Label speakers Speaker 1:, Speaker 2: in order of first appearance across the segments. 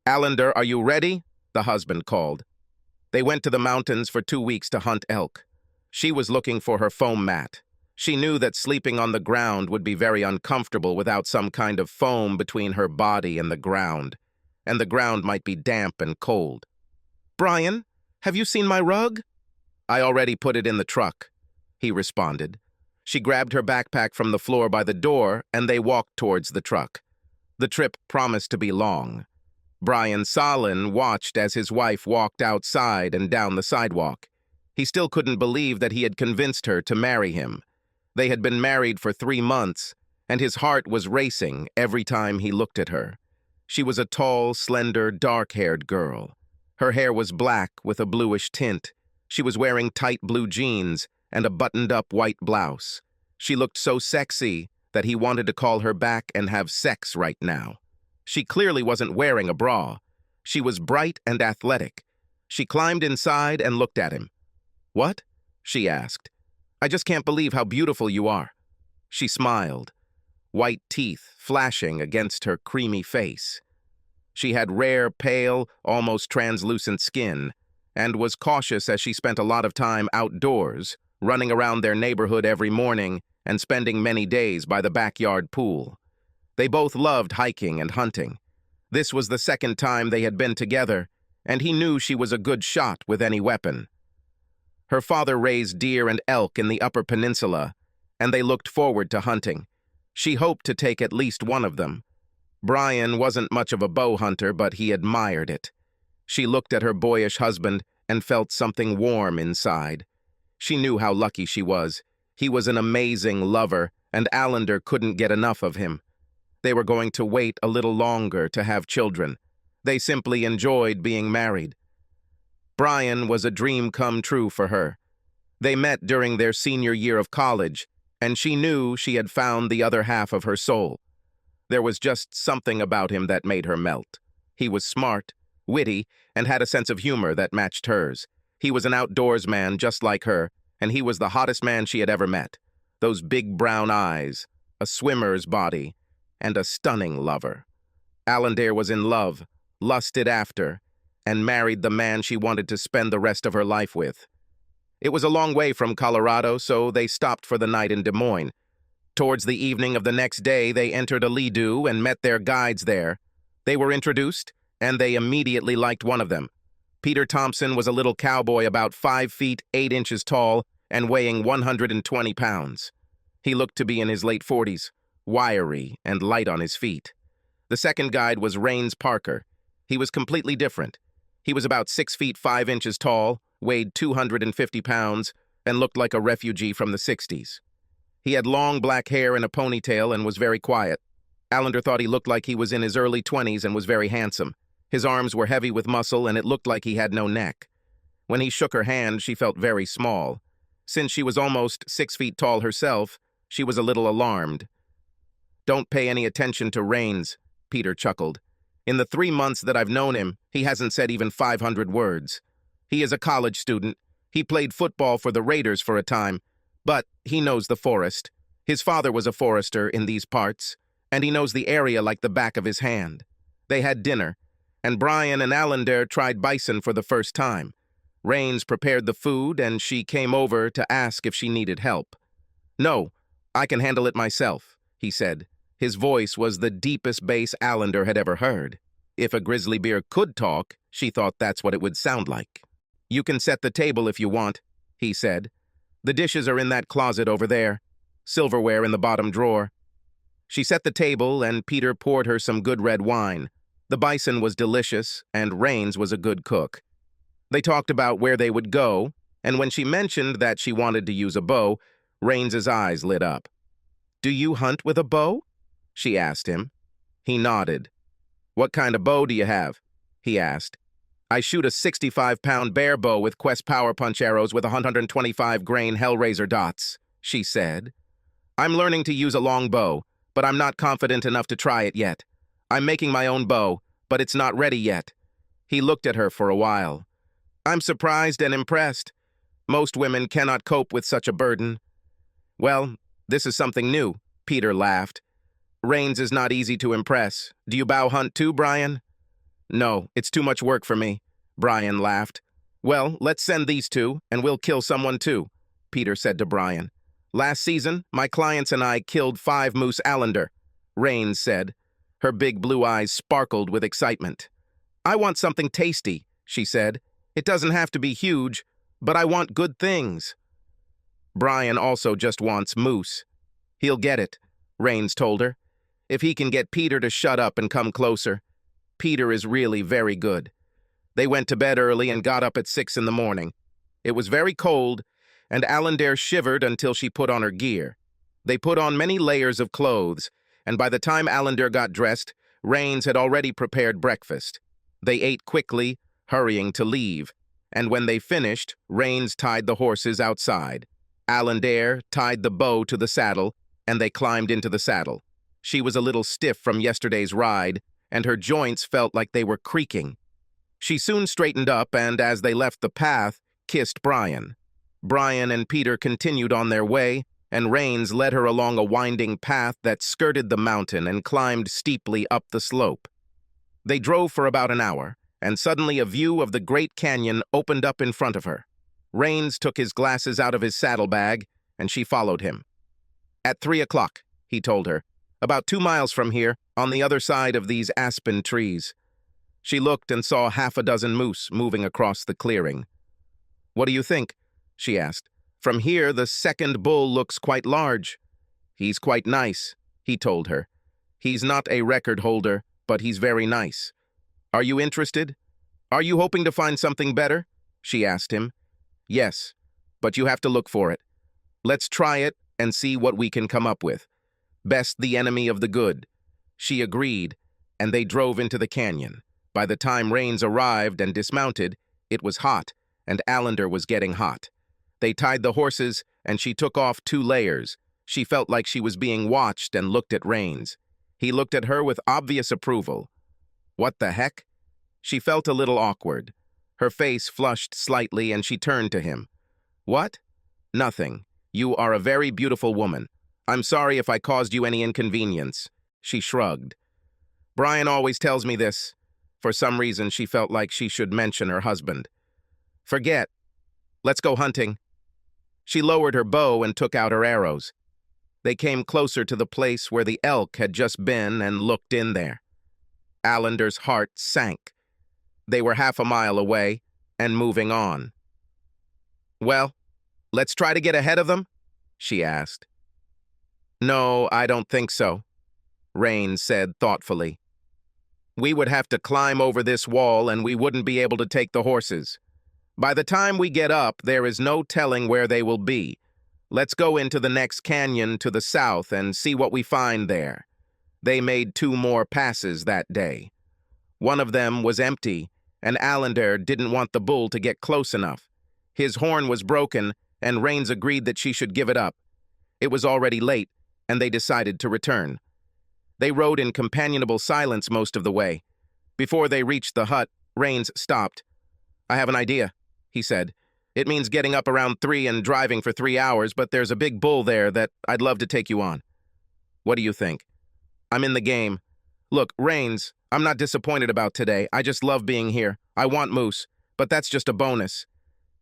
Speaker 1: "Allender, are you ready?" the husband called. They went to the mountains for 2 weeks to hunt elk. She was looking for her foam mat. She knew that sleeping on the ground would be very uncomfortable without some kind of foam between her body and the ground might be damp and cold. "Brian, have you seen my rug?" "I already put it in the truck," he responded. She grabbed her backpack from the floor by the door, and they walked towards the truck. The trip promised to be long. Brian Solin watched as his wife walked outside and down the sidewalk. He still couldn't believe that he had convinced her to marry him. They had been married for 3 months, and his heart was racing every time he looked at her. She was a tall, slender, dark-haired girl. Her hair was black with a bluish tint. She was wearing tight blue jeans and a buttoned-up white blouse. She looked so sexy that he wanted to call her back and have sex right now. She clearly wasn't wearing a bra. She was bright and athletic. She climbed inside and looked at him. "What?" she asked. "I just can't believe how beautiful you are." She smiled, white teeth flashing against her creamy face. She had rare, pale, almost translucent skin, and was cautious as she spent a lot of time outdoors, running around their neighborhood every morning and spending many days by the backyard pool. They both loved hiking and hunting. This was the second time they had been together, and he knew she was a good shot with any weapon. Her father raised deer and elk in the Upper Peninsula, and they looked forward to hunting. She hoped to take at least one of them. Brian wasn't much of a bow hunter, but he admired it. She looked at her boyish husband and felt something warm inside. She knew how lucky she was. He was an amazing lover, and Allender couldn't get enough of him. They were going to wait a little longer to have children. They simply enjoyed being married. Brian was a dream come true for her. They met during their senior year of college, and she knew she had found the other half of her soul. There was just something about him that made her melt. He was smart, witty, and had a sense of humor that matched hers. He was an outdoors man just like her, and he was the hottest man she had ever met. Those big brown eyes, a swimmer's body, and a stunning lover. Allender was in love, lusted after, and married the man she wanted to spend the rest of her life with. It was a long way from Colorado, so they stopped for the night in Des Moines. Towards the evening of the next day, they entered a leadoux and met their guides there. They were introduced, and they immediately liked one of them. Peter Thompson was a little cowboy about 5 feet 8 inches tall and weighing 120 pounds. He looked to be in his late 40s, wiry and light on his feet. The second guide was Rains Parker. He was completely different. He was about 6 feet 5 inches tall, weighed 250 pounds, and looked like a refugee from the 60s. He had long black hair and a ponytail and was very quiet. Allender thought he looked like he was in his early 20s and was very handsome. His arms were heavy with muscle, and it looked like he had no neck. When he shook her hand, she felt very small. Since she was almost 6 feet tall herself, she was a little alarmed. "Don't pay any attention to Rains," Peter chuckled. "In the 3 months that I've known him, he hasn't said even 500 words. He is a college student. He played football for the Raiders for a time, but he knows the forest. His father was a forester in these parts, and he knows the area like the back of his hand." They had dinner, and Brian and Allender tried bison for the first time. Rains prepared the food, and she came over to ask if she needed help. "No, I can handle it myself," he said. His voice was the deepest bass Allender had ever heard. If a grizzly bear could talk, she thought that's what it would sound like. "You can set the table if you want," he said. "The dishes are in that closet over there. Silverware in the bottom drawer." She set the table, and Peter poured her some good red wine. The bison was delicious, and Rains was a good cook. They talked about where they would go, and when she mentioned that she wanted to use a bow, Rains's eyes lit up. "Do you hunt with a bow?" she asked him. He nodded. "What kind of bow do you have?" he asked. "I shoot a 65-pound bear bow with Quest Power Punch arrows with 125-grain Hellraiser dots," she said. "I'm learning to use a long bow, but I'm not confident enough to try it yet. I'm making my own bow, but it's not ready yet." He looked at her for a while. "I'm surprised and impressed. Most women cannot cope with such a burden." "Well, this is something new," Peter laughed. "Rains is not easy to impress. Do you bow hunt too, Brian?" No, it's too much work for me, Brian laughed. Well, let's send these two, and we'll kill someone too, Peter said to Brian. Last season, my clients and I killed 5 moose Allender, Rains said. Her big blue eyes sparkled with excitement. I want something tasty, she said. It doesn't have to be huge, but I want good things. Brian also just wants moose. He'll get it, Rains told her. If he can get Peter to shut up and come closer. Peter is really very good. They went to bed early and got up at 6 in the morning. It was very cold, and Allender shivered until she put on her gear. They put on many layers of clothes, and by the time Allender got dressed, Rains had already prepared breakfast. They ate quickly, hurrying to leave, and when they finished, Rains tied the horses outside. Allender tied the bow to the saddle, and they climbed into the saddle. She was a little stiff from yesterday's ride, and her joints felt like they were creaking. She soon straightened up and, as they left the path, kissed Brian. Brian and Peter continued on their way, and Rains led her along a winding path that skirted the mountain and climbed steeply up the slope. They drove for about an hour, and suddenly a view of the Great Canyon opened up in front of her. Rains took his glasses out of his saddlebag, and she followed him. At 3 o'clock, he told her, about 2 miles from here, on the other side of these aspen trees. She looked and saw 6 moose moving across the clearing. What do you think? She asked. From here, the second bull looks quite large. He's quite nice, he told her. He's not a record holder, but he's very nice. Are you interested? Are you hoping to find something better? She asked him. Yes, but you have to look for it. Let's try it and see what we can come up with. Best the enemy of the good. She agreed, and they drove into the canyon. By the time Rains arrived and dismounted, it was hot, and Allender was getting hot. They tied the horses, and she took off 2 layers. She felt like she was being watched and looked at Rains. He looked at her with obvious approval. What the heck? She felt a little awkward. Her face flushed slightly, and she turned to him. What? Nothing. You are a very beautiful woman. I'm sorry if I caused you any inconvenience. She shrugged. Brian always tells me this. For some reason, she felt like she should mention her husband. Forget. Let's go hunting. She lowered her bow and took out her arrows. They came closer to the place where the elk had just been and looked in there. Allender's heart sank. They were 1/2 mile away and moving on. Well, let's try to get ahead of them? She asked. No, I don't think so, Rains said thoughtfully. We would have to climb over this wall and we wouldn't be able to take the horses. By the time we get up, there is no telling where they will be. Let's go into the next canyon to the south and see what we find there. They made 2 more passes that day. One of them was empty, and Allender didn't want the bull to get close enough. His horn was broken, and Rains agreed that she should give it up. It was already late, and they decided to return. They rode in companionable silence most of the way. Before they reached the hut, Rains stopped. I have an idea, he said. It means getting up around 3 and driving for 3 hours, but there's a big bull there that I'd love to take you on. What do you think? I'm in the game. Look, Rains, I'm not disappointed about today. I just love being here. I want moose, but that's just a bonus.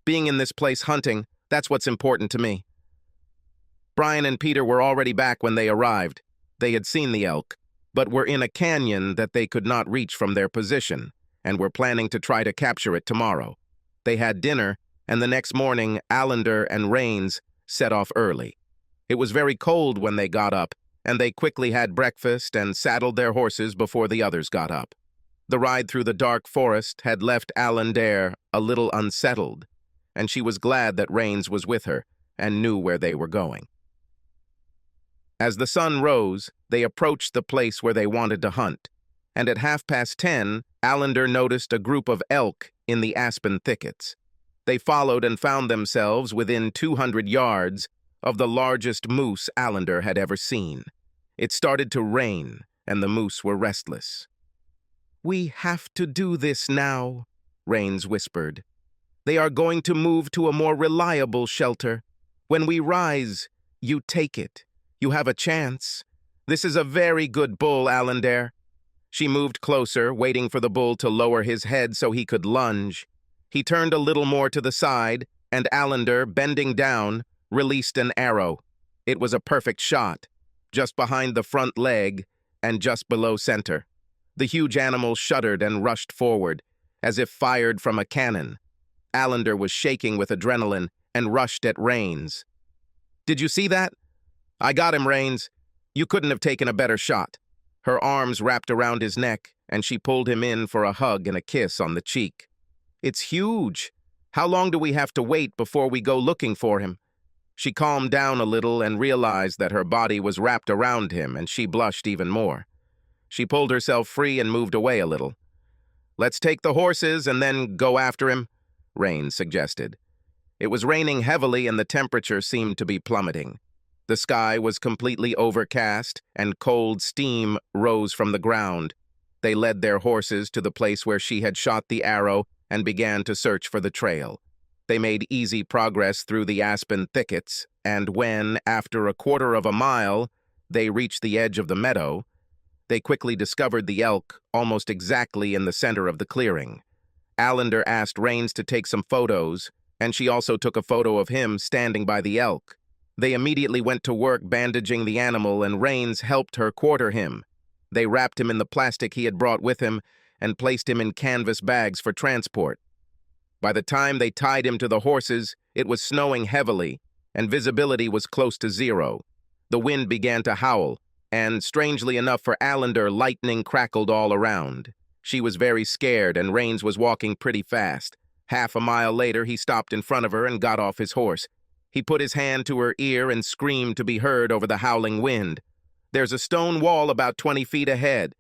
Speaker 1: Being in this place hunting, that's what's important to me. Brian and Peter were already back when they arrived. They had seen the elk, but were in a canyon that they could not reach from their position, and were planning to try to capture it tomorrow. They had dinner, and the next morning, Allender and Rains set off early. It was very cold when they got up, and they quickly had breakfast and saddled their horses before the others got up. The ride through the dark forest had left Allender a little unsettled, and she was glad that Rains was with her and knew where they were going. As the sun rose, they approached the place where they wanted to hunt, and at 10:30, Allender noticed a group of elk in the aspen thickets. They followed and found themselves within 200 yards of the largest moose Allender had ever seen. It started to rain, and the moose were restless. We have to do this now, Rains whispered. They are going to move to a more reliable shelter. When we rise, you take it. You have a chance. This is a very good bull, Allender. She moved closer, waiting for the bull to lower his head so he could lunge. He turned a little more to the side, and Allender, bending down, released an arrow. It was a perfect shot, just behind the front leg and just below center. The huge animal shuddered and rushed forward, as if fired from a cannon. Allender was shaking with adrenaline and rushed at Rains. "Did you see that?" "I got him, Rains. You couldn't have taken a better shot." Her arms wrapped around his neck, and she pulled him in for a hug and a kiss on the cheek. "It's huge. How long do we have to wait before we go looking for him?" She calmed down a little and realized that her body was wrapped around him, and she blushed even more. She pulled herself free and moved away a little. "Let's take the horses and then go after him," Rains suggested. It was raining heavily and the temperature seemed to be plummeting. The sky was completely overcast and cold steam rose from the ground. They led their horses to the place where she had shot the arrow and began to search for the trail. They made easy progress through the aspen thickets, and when, after a quarter of a mile, they reached the edge of the meadow, they quickly discovered the elk almost exactly in the center of the clearing. Allender asked Rains to take some photos, and she also took a photo of him standing by the elk. They immediately went to work bandaging the animal, and Rains helped her quarter him. They wrapped him in the plastic he had brought with him and placed him in canvas bags for transport. By the time they tied him to the horses, it was snowing heavily, and visibility was close to zero. The wind began to howl, and, strangely enough for Allender, lightning crackled all around. She was very scared, and Rains was walking pretty fast. Half a mile later, he stopped in front of her and got off his horse. He put his hand to her ear and screamed to be heard over the howling wind. "There's a stone wall about 20 feet ahead.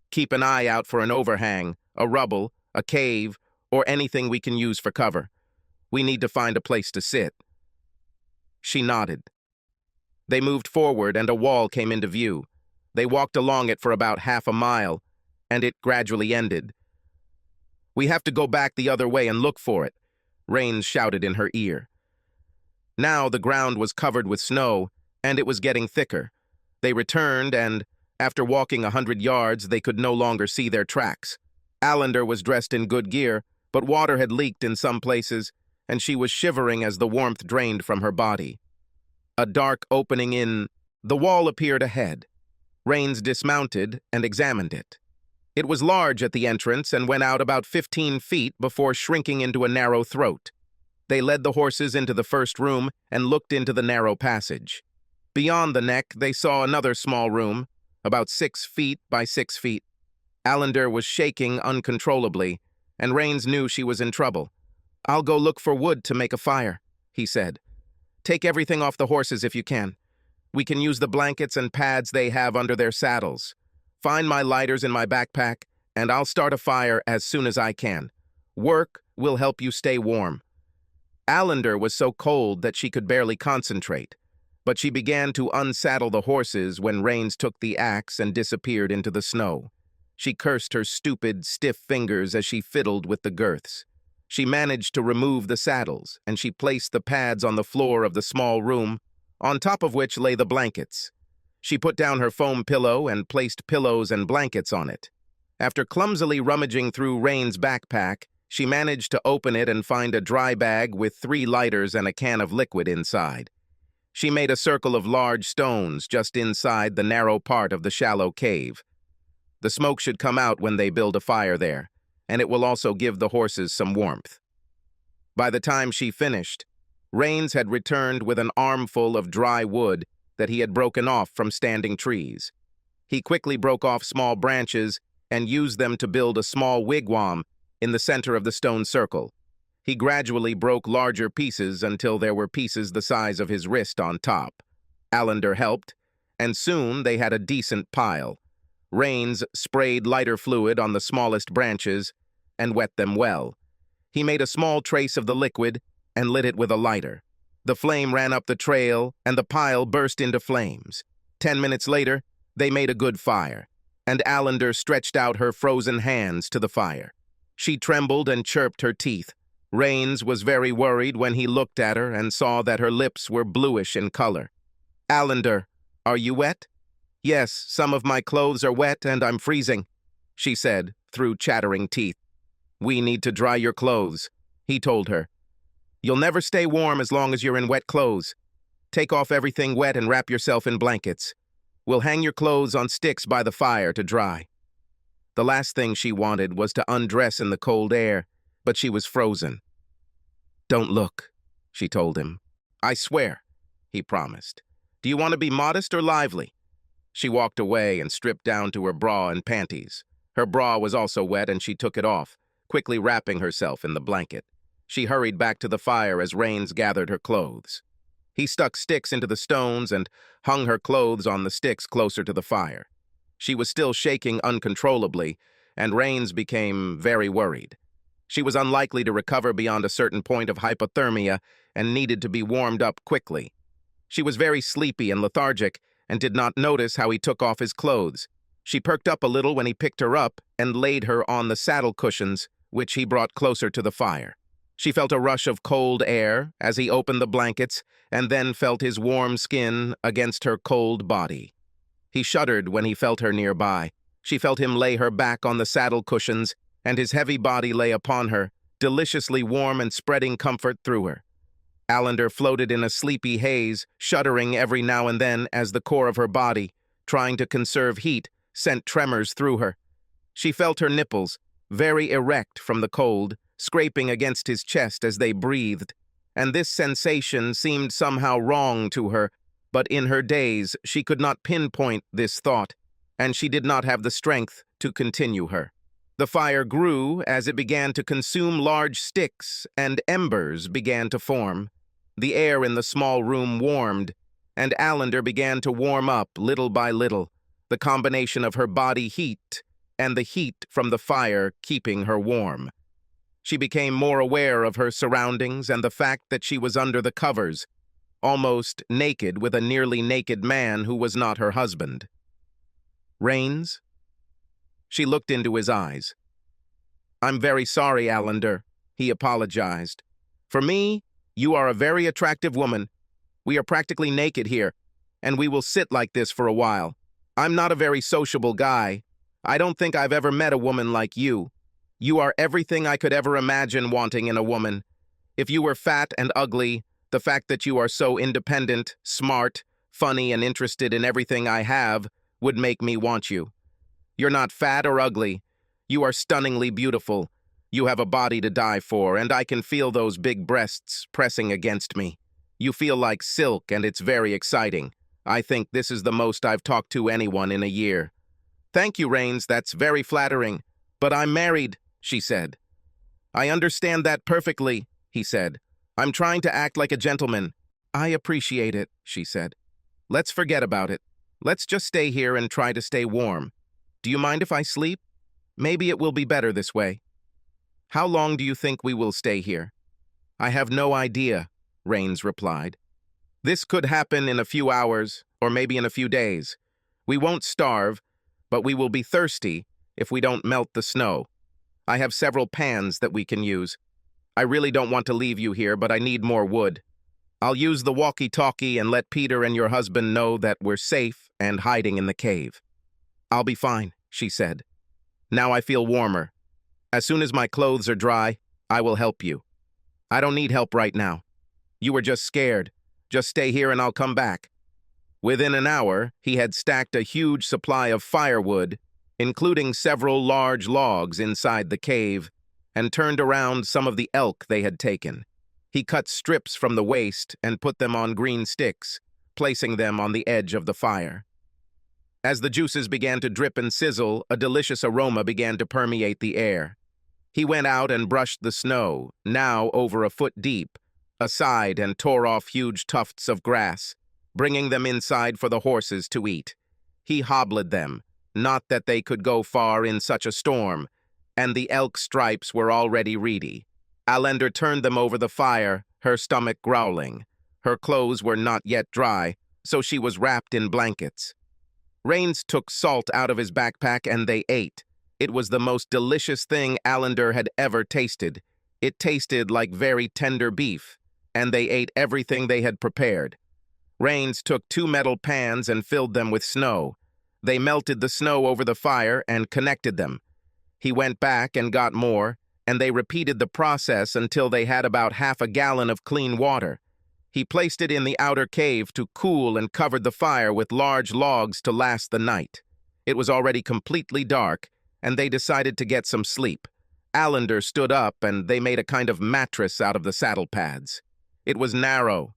Speaker 1: Keep an eye out for an overhang, a rubble, a cave, or anything we can use for cover. We need to find a place to sit." She nodded. They moved forward, and a wall came into view. They walked along it for about half a mile, and it gradually ended. "We have to go back the other way and look for it," Rains shouted in her ear. Now the ground was covered with snow, and it was getting thicker. They returned, and, after walking 100 yards, they could no longer see their tracks. Allender was dressed in good gear, but water had leaked in some places, and she was shivering as the warmth drained from her body. A dark opening in the wall appeared ahead. Rains dismounted and examined it. It was large at the entrance and went out about 15 feet before shrinking into a narrow throat. They led the horses into the first room and looked into the narrow passage. Beyond the neck, they saw another small room, about 6 feet by 6 feet. Allender was shaking uncontrollably, and Rains knew she was in trouble. "I'll go look for wood to make a fire," he said. "Take everything off the horses if you can. We can use the blankets and pads they have under their saddles. Find my lighters in my backpack, and I'll start a fire as soon as I can. Work will help you stay warm." Allender was so cold that she could barely concentrate, but she began to unsaddle the horses when Rains took the axe and disappeared into the snow. She cursed her stupid, stiff fingers as she fiddled with the girths. She managed to remove the saddles, and she placed the pads on the floor of the small room, on top of which lay the blankets. She put down her foam pillow and placed pillows and blankets on it. After clumsily rummaging through Rain's backpack, she managed to open it and find a dry bag with 3 lighters and a can of liquid inside. She made a circle of large stones just inside the narrow part of the shallow cave. The smoke should come out when they build a fire there, and it will also give the horses some warmth. By the time she finished, Rains had returned with an armful of dry wood that he had broken off from standing trees. He quickly broke off small branches and used them to build a small wigwam in the center of the stone circle. He gradually broke larger pieces until there were pieces the size of his wrist on top. Allender helped, and soon they had a decent pile. Rains sprayed lighter fluid on the smallest branches and wet them well. He made a small trace of the liquid and lit it with a lighter. The flame ran up the trail, and the pile burst into flames. 10 minutes later, they made a good fire, and Allender stretched out her frozen hands to the fire. She trembled and chirped her teeth. Rains was very worried when he looked at her and saw that her lips were bluish in color. "Allender, are you wet?" "Yes, some of my clothes are wet and I'm freezing." she said, through chattering teeth. "We need to dry your clothes," he told her. "You'll never stay warm as long as you're in wet clothes. Take off everything wet and wrap yourself in blankets. We'll hang your clothes on sticks by the fire to dry." The last thing she wanted was to undress in the cold air, but she was frozen. "Don't look," she told him. "I swear," he promised. "Do you want to be modest or lively?" She walked away and stripped down to her bra and panties. Her bra was also wet and she took it off, quickly wrapping herself in the blanket. She hurried back to the fire as Rains gathered her clothes. He stuck sticks into the stones and hung her clothes on the sticks closer to the fire. She was still shaking uncontrollably, and Rains became very worried. She was unlikely to recover beyond a certain point of hypothermia and needed to be warmed up quickly. She was very sleepy and lethargic and did not notice how he took off his clothes. She perked up a little when he picked her up and laid her on the saddle cushions, which he brought closer to the fire. She felt a rush of cold air as he opened the blankets and then felt his warm skin against her cold body. He shuddered when he felt her nearby. She felt him lay her back on the saddle cushions, and his heavy body lay upon her, deliciously warm and spreading comfort through her. Allender floated in a sleepy haze, shuddering every now and then as the core of her body, trying to conserve heat, sent tremors through her. She felt her nipples, very erect from the cold, scraping against his chest as they breathed, and this sensation seemed somehow wrong to her, but in her daze she could not pinpoint this thought, and she did not have the strength to continue her. The fire grew as it began to consume large sticks, and embers began to form. The air in the small room warmed, and Allender began to warm up little by little, the combination of her body heat and the heat from the fire keeping her warm. She became more aware of her surroundings and the fact that she was under the covers, almost naked with a nearly naked man who was not her husband. "Rains?" She looked into his eyes. "I'm very sorry, Allender," he apologized. "For me, you are a very attractive woman. We are practically naked here, and we will sit like this for a while. I'm not a very sociable guy. I don't think I've ever met a woman like you. You are everything I could ever imagine wanting in a woman. If you were fat and ugly, the fact that you are so independent, smart, funny, and interested in everything I have would make me want you. You're not fat or ugly. You are stunningly beautiful. You have a body to die for, and I can feel those big breasts pressing against me. You feel like silk, and it's very exciting. I think this is the most I've talked to anyone in a year." "Thank you, Rains, that's very flattering. But I'm married," she said. "I understand that perfectly," he said. "I'm trying to act like a gentleman." "I appreciate it," she said. "Let's forget about it. Let's just stay here and try to stay warm. Do you mind if I sleep? Maybe it will be better this way." "How long do you think we will stay here?" "I have no idea," Rains replied. "This could happen in a few hours, or maybe in a few days. We won't starve, but we will be thirsty if we don't melt the snow. I have several pans that we can use. I really don't want to leave you here, but I need more wood. I'll use the walkie-talkie and let Peter and your husband know that we're safe and hiding in the cave." "I'll be fine," she said. "Now I feel warmer. As soon as my clothes are dry, I will help you. I don't need help right now. You were just scared. Just stay here and I'll come back." Within an hour, he had stacked a huge supply of firewood, including several large logs inside the cave, and turned around some of the elk they had taken. He cut strips from the waste and put them on green sticks, placing them on the edge of the fire. As the juices began to drip and sizzle, a delicious aroma began to permeate the air. He went out and brushed the snow, now over a foot deep, aside and tore off huge tufts of grass, bringing them inside for the horses to eat. He hobbled them, not that they could go far in such a storm, and the elk stripes were already reedy. Allender turned them over the fire, her stomach growling. Her clothes were not yet dry, so she was wrapped in blankets. Rains took salt out of his backpack and they ate. It was the most delicious thing Allender had ever tasted. It tasted like very tender beef, and they ate everything they had prepared. Rains took 2 metal pans and filled them with snow. They melted the snow over the fire and connected them. He went back and got more, and they repeated the process until they had about half a gallon of clean water. He placed it in the outer cave to cool and covered the fire with large logs to last the night. It was already completely dark, and they decided to get some sleep. Allender stood up, and they made a kind of mattress out of the saddle pads. It was narrow,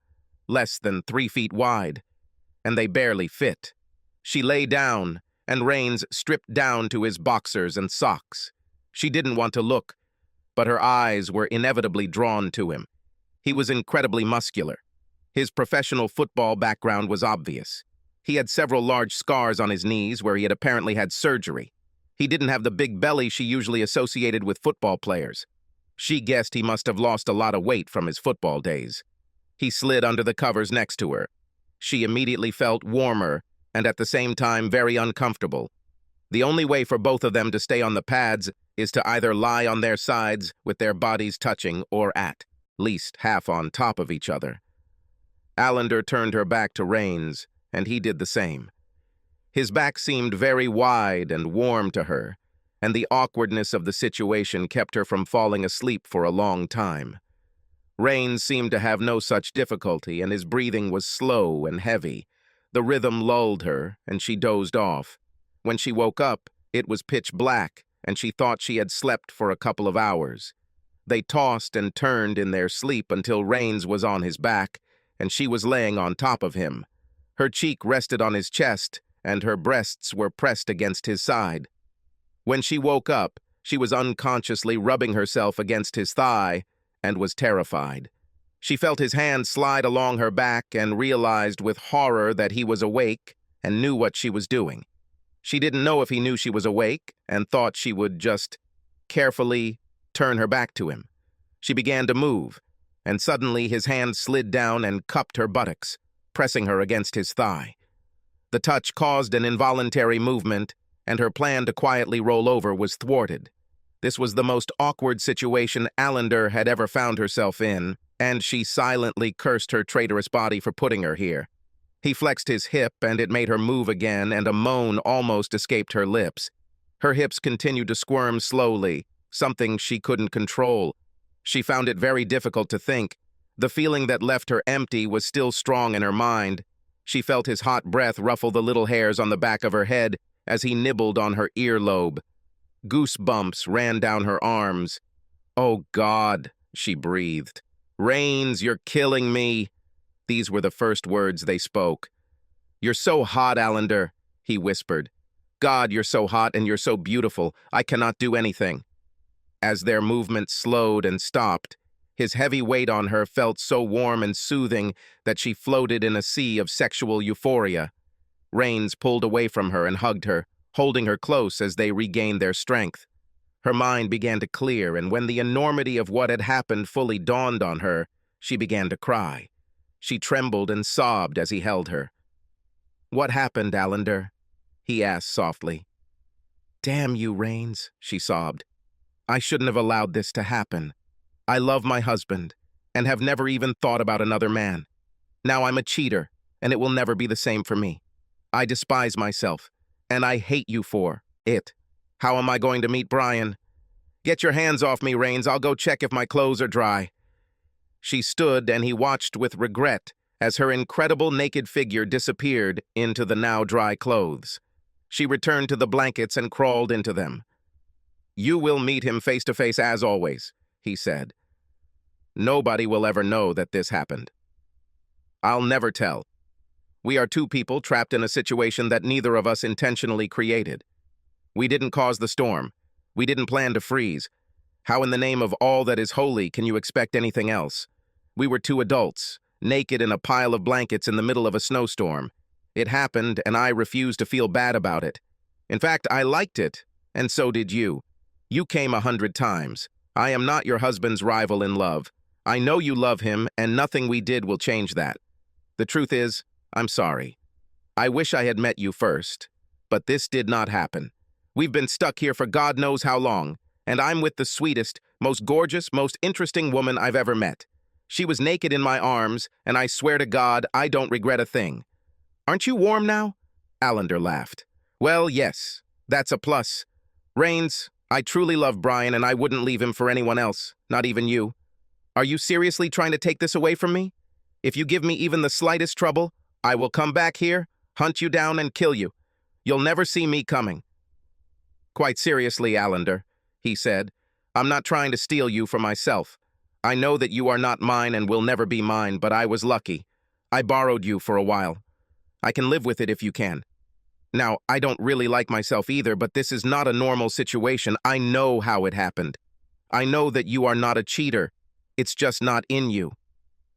Speaker 1: less than 3 feet wide, and they barely fit. She lay down, and Rains stripped down to his boxers and socks. She didn't want to look, but her eyes were inevitably drawn to him. He was incredibly muscular. His professional football background was obvious. He had several large scars on his knees where he had apparently had surgery. He didn't have the big belly she usually associated with football players. She guessed he must have lost a lot of weight from his football days. He slid under the covers next to her. She immediately felt warmer and at the same time very uncomfortable. The only way for both of them to stay on the pads is to either lie on their sides with their bodies touching or at least half on top of each other. Allender turned her back to Rains, and he did the same. His back seemed very wide and warm to her, and the awkwardness of the situation kept her from falling asleep for a long time. Rains seemed to have no such difficulty, and his breathing was slow and heavy. The rhythm lulled her, and she dozed off. When she woke up, it was pitch black, and she thought she had slept for a couple of hours. They tossed and turned in their sleep until Rains was on his back, and she was laying on top of him. Her cheek rested on his chest, and her breasts were pressed against his side. When she woke up, she was unconsciously rubbing herself against his thigh and was terrified. She felt his hand slide along her back and realized with horror that he was awake and knew what she was doing. She didn't know if he knew she was awake and thought she would just carefully turn her back to him. She began to move, and suddenly his hand slid down and cupped her buttocks, pressing her against his thigh. The touch caused an involuntary movement, and her plan to quietly roll over was thwarted. This was the most awkward situation Allender had ever found herself in, and she silently cursed her traitorous body for putting her here. He flexed his hip, and it made her move again, and a moan almost escaped her lips. Her hips continued to squirm slowly, something she couldn't control. She found it very difficult to think. The feeling that left her empty was still strong in her mind. She felt his hot breath ruffle the little hairs on the back of her head as he nibbled on her earlobe. Goosebumps ran down her arms. "Oh, God," she breathed. "Rains, you're killing me." These were the first words they spoke. "You're so hot, Allender," he whispered. "God, you're so hot and you're so beautiful. I cannot do anything." As their movement slowed and stopped, his heavy weight on her felt so warm and soothing that she floated in a sea of sexual euphoria. Rains pulled away from her and hugged her, holding her close as they regained their strength. Her mind began to clear, and when the enormity of what had happened fully dawned on her, she began to cry. She trembled and sobbed as he held her. "What happened, Allender?" he asked softly. "Damn you, Rains," she sobbed. "I shouldn't have allowed this to happen. I love my husband and have never even thought about another man. Now I'm a cheater, and it will never be the same for me. I despise myself, and I hate you for it. How am I going to meet Brian? Get your hands off me, Rains. I'll go check if my clothes are dry." She stood, and he watched with regret as her incredible naked figure disappeared into the now dry clothes. She returned to the blankets and crawled into them. "You will meet him face to face as always," he said. "Nobody will ever know that this happened. I'll never tell. We are two people trapped in a situation that neither of us intentionally created. We didn't cause the storm. We didn't plan to freeze. How in the name of all that is holy can you expect anything else? We were two adults, naked in a pile of blankets in the middle of a snowstorm. It happened, and I refused to feel bad about it. In fact, I liked it, and so did you. You came 100 times. I am not your husband's rival in love. I know you love him, and nothing we did will change that. The truth is, I'm sorry. I wish I had met you first, but this did not happen. We've been stuck here for God knows how long, and I'm with the sweetest, most gorgeous, most interesting woman I've ever met. She was naked in my arms, and I swear to God, I don't regret a thing. Aren't you warm now?" Allender laughed. Well, yes, that's a plus. Rains, I truly love Brian and I wouldn't leave him for anyone else, not even you. Are you seriously trying to take this away from me? If you give me even the slightest trouble, I will come back here, hunt you down, and kill you. You'll never see me coming. Quite seriously, Allender, he said, I'm not trying to steal you for myself. I know that you are not mine and will never be mine, but I was lucky. I borrowed you for a while. I can live with it if you can. Now, I don't really like myself either, but this is not a normal situation. I know how it happened. I know that you are not a cheater. It's just not in you.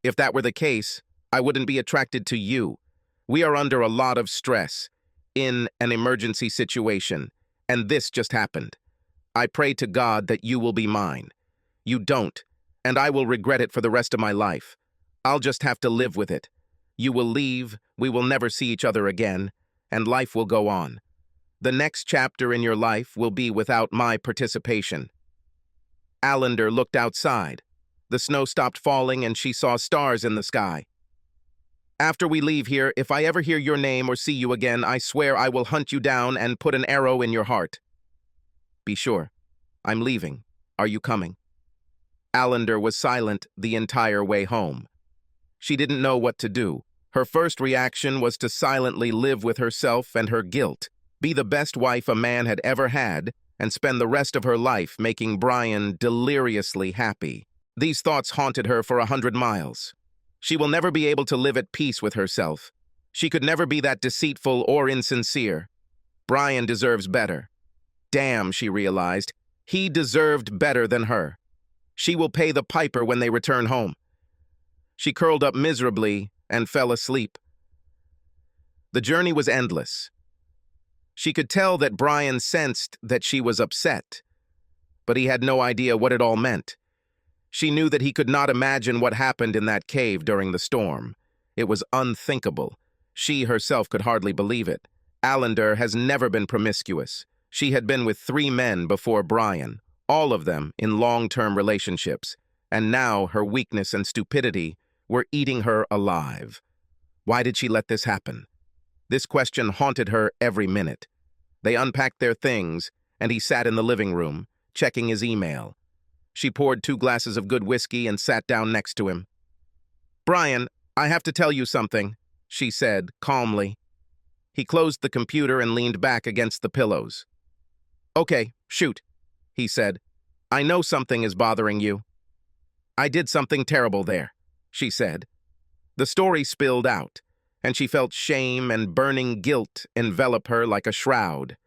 Speaker 1: If that were the case, I wouldn't be attracted to you. We are under a lot of stress, in an emergency situation, and this just happened. I pray to God that you will be mine. You don't, and I will regret it for the rest of my life. I'll just have to live with it. You will leave, we will never see each other again, and life will go on. The next chapter in your life will be without my participation. Allender looked outside. The snow stopped falling and she saw stars in the sky. After we leave here, if I ever hear your name or see you again, I swear I will hunt you down and put an arrow in your heart. Be sure. I'm leaving. Are you coming? Allender was silent the entire way home. She didn't know what to do. Her first reaction was to silently live with herself and her guilt, be the best wife a man had ever had, and spend the rest of her life making Brian deliriously happy. These thoughts haunted her for 100 miles. She will never be able to live at peace with herself. She could never be that deceitful or insincere. Brian deserves better. Damn, she realized. He deserved better than her. She will pay the piper when they return home. She curled up miserably and fell asleep. The journey was endless. She could tell that Brian sensed that she was upset, but he had no idea what it all meant. She knew that he could not imagine what happened in that cave during the storm. It was unthinkable. She herself could hardly believe it. Allender has never been promiscuous. She had been with 3 men before Brian, all of them in long-term relationships, and now her weakness and stupidity were eating her alive. Why did she let this happen? This question haunted her every minute. They unpacked their things, and he sat in the living room, checking his email. She poured 2 glasses of good whiskey and sat down next to him. "Brian, I have to tell you something," she said, calmly. He closed the computer and leaned back against the pillows. "Okay, shoot," he said. "I know something is bothering you." "I did something terrible there," she said. The story spilled out, and she felt shame and burning guilt envelop her like a shroud.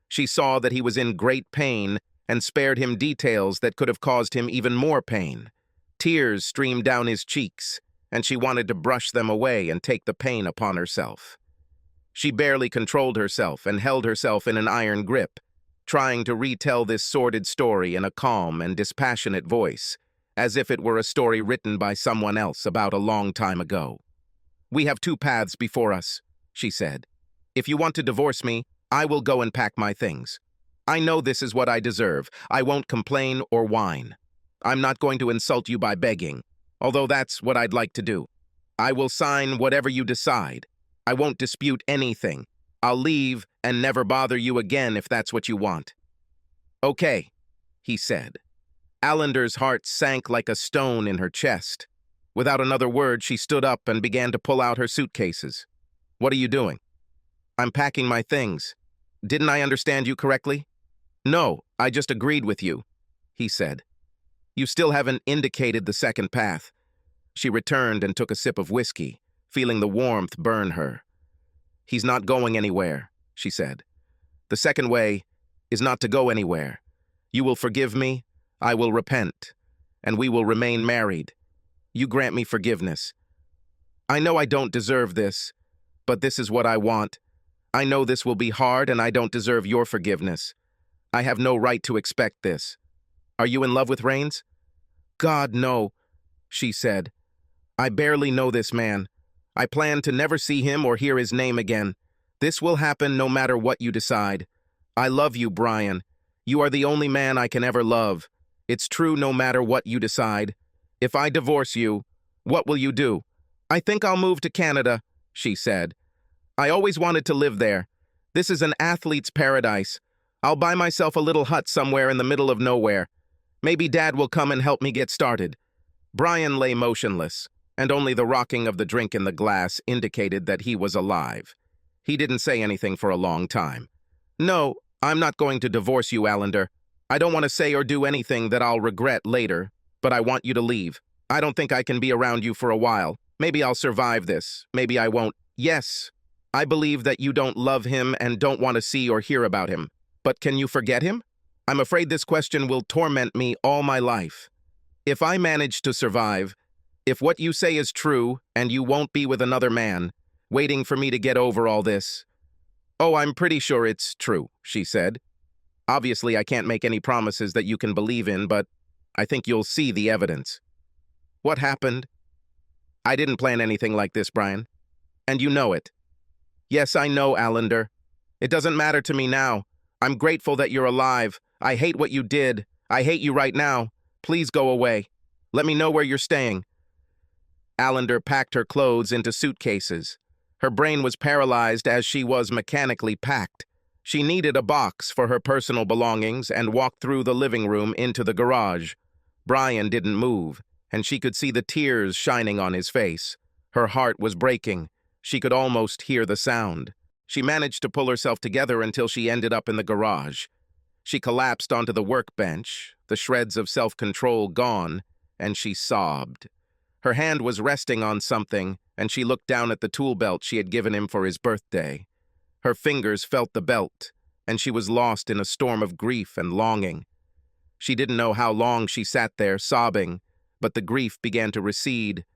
Speaker 1: She saw that he was in great pain and spared him details that could have caused him even more pain. Tears streamed down his cheeks, and she wanted to brush them away and take the pain upon herself. She barely controlled herself and held herself in an iron grip, trying to retell this sordid story in a calm and dispassionate voice, as if it were a story written by someone else about a long time ago. "We have 2 paths before us," she said. "If you want to divorce me, I will go and pack my things. I know this is what I deserve. I won't complain or whine. I'm not going to insult you by begging, although that's what I'd like to do. I will sign whatever you decide. I won't dispute anything. I'll leave and never bother you again if that's what you want." "Okay," he said. Allender's heart sank like a stone in her chest. Without another word, she stood up and began to pull out her suitcases. "What are you doing?" "I'm packing my things. Didn't I understand you correctly?" "No, I just agreed with you," he said. "You still haven't indicated the second path." She returned and took a sip of whiskey, feeling the warmth burn her. "He's not going anywhere," she said. "The second way is not to go anywhere. You will forgive me, I will repent, and we will remain married. You grant me forgiveness. I know I don't deserve this, but this is what I want. I know this will be hard and I don't deserve your forgiveness. I have no right to expect this. Are you in love with Rains?" "God, no," she said. "I barely know this man. I plan to never see him or hear his name again. This will happen no matter what you decide. I love you, Brian. You are the only man I can ever love. It's true no matter what you decide. If I divorce you, what will you do?" "I think I'll move to Canada," she said. "I always wanted to live there. This is an athlete's paradise. I'll buy myself a little hut somewhere in the middle of nowhere. Maybe Dad will come and help me get started." Brian lay motionless, and only the rocking of the drink in the glass indicated that he was alive. He didn't say anything for a long time. "No, I'm not going to divorce you, Allender. I don't want to say or do anything that I'll regret later, but I want you to leave. I don't think I can be around you for a while. Maybe I'll survive this. Maybe I won't. Yes, I believe that you don't love him and don't want to see or hear about him. But can you forget him? I'm afraid this question will torment me all my life. If I manage to survive, if what you say is true and you won't be with another man, waiting for me to get over all this—" "Oh, I'm pretty sure it's true," she said. "Obviously, I can't make any promises that you can believe in, but I think you'll see the evidence." "What happened?" "I didn't plan anything like this, Brian. And you know it." "Yes, I know, Allender. It doesn't matter to me now. I'm grateful that you're alive. I hate what you did. I hate you right now. Please go away. Let me know where you're staying." Allender packed her clothes into suitcases. Her brain was paralyzed as she was mechanically packed. She needed a box for her personal belongings and walked through the living room into the garage. Brian didn't move, and she could see the tears shining on his face. Her heart was breaking. She could almost hear the sound. She managed to pull herself together until she ended up in the garage. She collapsed onto the workbench, the shreds of self-control gone, and she sobbed. Her hand was resting on something, and she looked down at the tool belt she had given him for his birthday. Her fingers felt the belt, and she was lost in a storm of grief and longing. She didn't know how long she sat there sobbing, but the grief began to recede,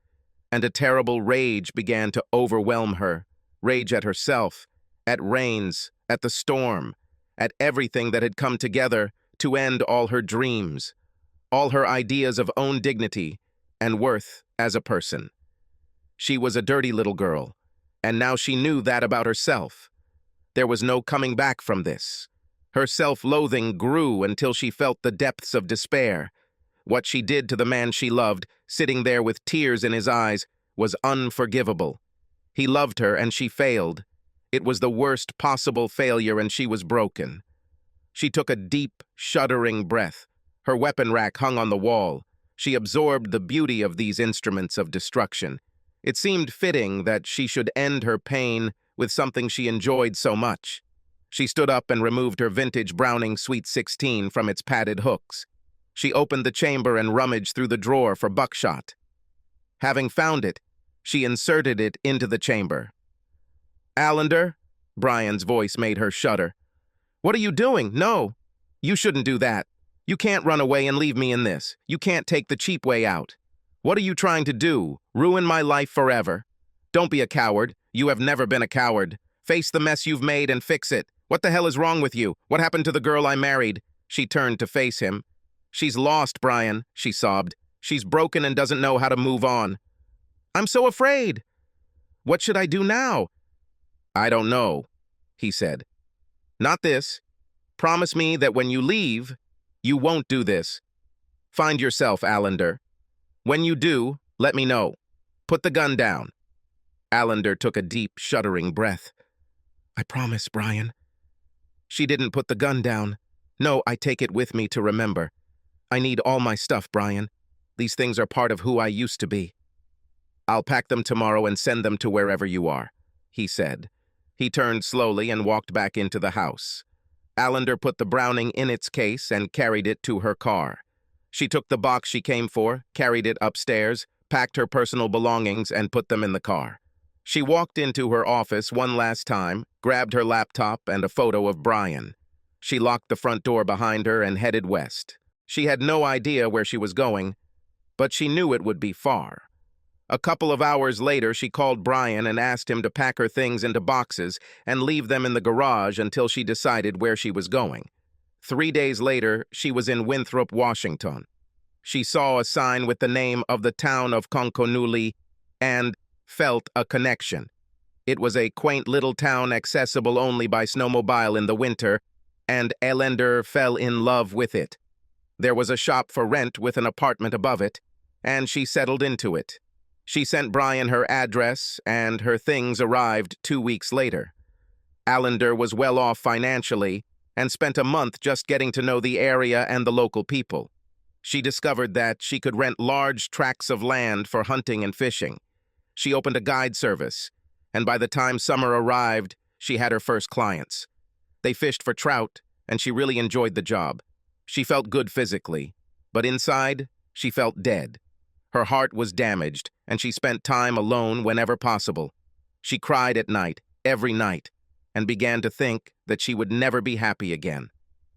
Speaker 1: and a terrible rage began to overwhelm her. Rage at herself, at Rains, at the storm, at everything that had come together to end all her dreams, all her ideas of own dignity and worth as a person. She was a dirty little girl, and now she knew that about herself. There was no coming back from this. Her self-loathing grew until she felt the depths of despair. What she did to the man she loved, sitting there with tears in his eyes, was unforgivable. He loved her and she failed. It was the worst possible failure and she was broken. She took a deep, shuddering breath. Her weapon rack hung on the wall. She absorbed the beauty of these instruments of destruction. It seemed fitting that she should end her pain with something she enjoyed so much. She stood up and removed her vintage Browning Sweet 16 from its padded hooks. She opened the chamber and rummaged through the drawer for buckshot. Having found it, she inserted it into the chamber. "Allender?" Brian's voice made her shudder. "What are you doing? No! You shouldn't do that. You can't run away and leave me in this. You can't take the cheap way out. What are you trying to do? Ruin my life forever? Don't be a coward. You have never been a coward. Face the mess you've made and fix it. What the hell is wrong with you? What happened to the girl I married?" She turned to face him. "She's lost, Brian," she sobbed. "She's broken and doesn't know how to move on." "I'm so afraid." "What should I do now?" "I don't know," he said. "Not this. Promise me that when you leave, you won't do this. Find yourself, Allender. When you do, let me know. Put the gun down." Allender took a deep, shuddering breath. "I promise, Brian." She didn't put the gun down. "No, I take it with me to remember. I need all my stuff, Brian. These things are part of who I used to be." "I'll pack them tomorrow and send them to wherever you are," he said. He turned slowly and walked back into the house. Allender put the Browning in its case and carried it to her car. She took the box she came for, carried it upstairs, packed her personal belongings, and put them in the car. She walked into her office one last time, grabbed her laptop and a photo of Brian. She locked the front door behind her and headed west. She had no idea where she was going, but she knew it would be far. A couple of hours later, she called Brian and asked him to pack her things into boxes and leave them in the garage until she decided where she was going. 3 days later, she was in Winthrop, Washington. She saw a sign with the name of the town of Conconuli and felt a connection. It was a quaint little town accessible only by snowmobile in the winter, and Allender fell in love with it. There was a shop for rent with an apartment above it, and she settled into it. She sent Brian her address, and her things arrived 2 weeks later. Allender was well off financially and spent a month just getting to know the area and the local people. She discovered that she could rent large tracts of land for hunting and fishing. She opened a guide service, and by the time summer arrived, she had her first clients. They fished for trout, and she really enjoyed the job. She felt good physically, but inside, she felt dead. Her heart was damaged, and she spent time alone whenever possible. She cried at night, every night, and began to think that she would never be happy again.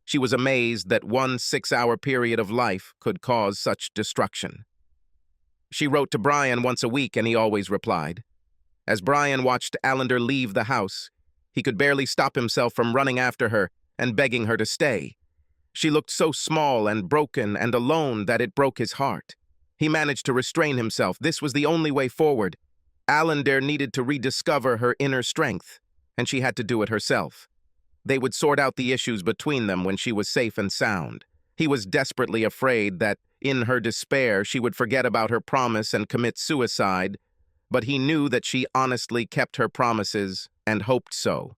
Speaker 1: She was amazed that one 6-hour period of life could cause such destruction. She wrote to Brian once a week, and he always replied. As Brian watched Allender leave the house, he could barely stop himself from running after her and begging her to stay. She looked so small and broken and alone that it broke his heart. He managed to restrain himself. This was the only way forward. Allender needed to rediscover her inner strength, and she had to do it herself. They would sort out the issues between them when she was safe and sound. He was desperately afraid that, in her despair, she would forget about her promise and commit suicide, but he knew that she honestly kept her promises and hoped so.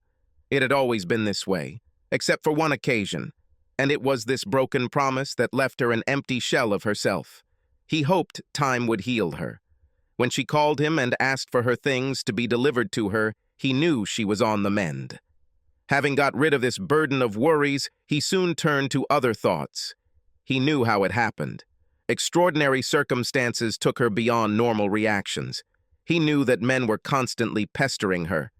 Speaker 1: It had always been this way, except for one occasion, and it was this broken promise that left her an empty shell of herself. He hoped time would heal her. When she called him and asked for her things to be delivered to her, he knew she was on the mend. Having got rid of this burden of worries, he soon turned to other thoughts. He knew how it happened. Extraordinary circumstances took her beyond normal reactions. He knew that men were constantly pestering her.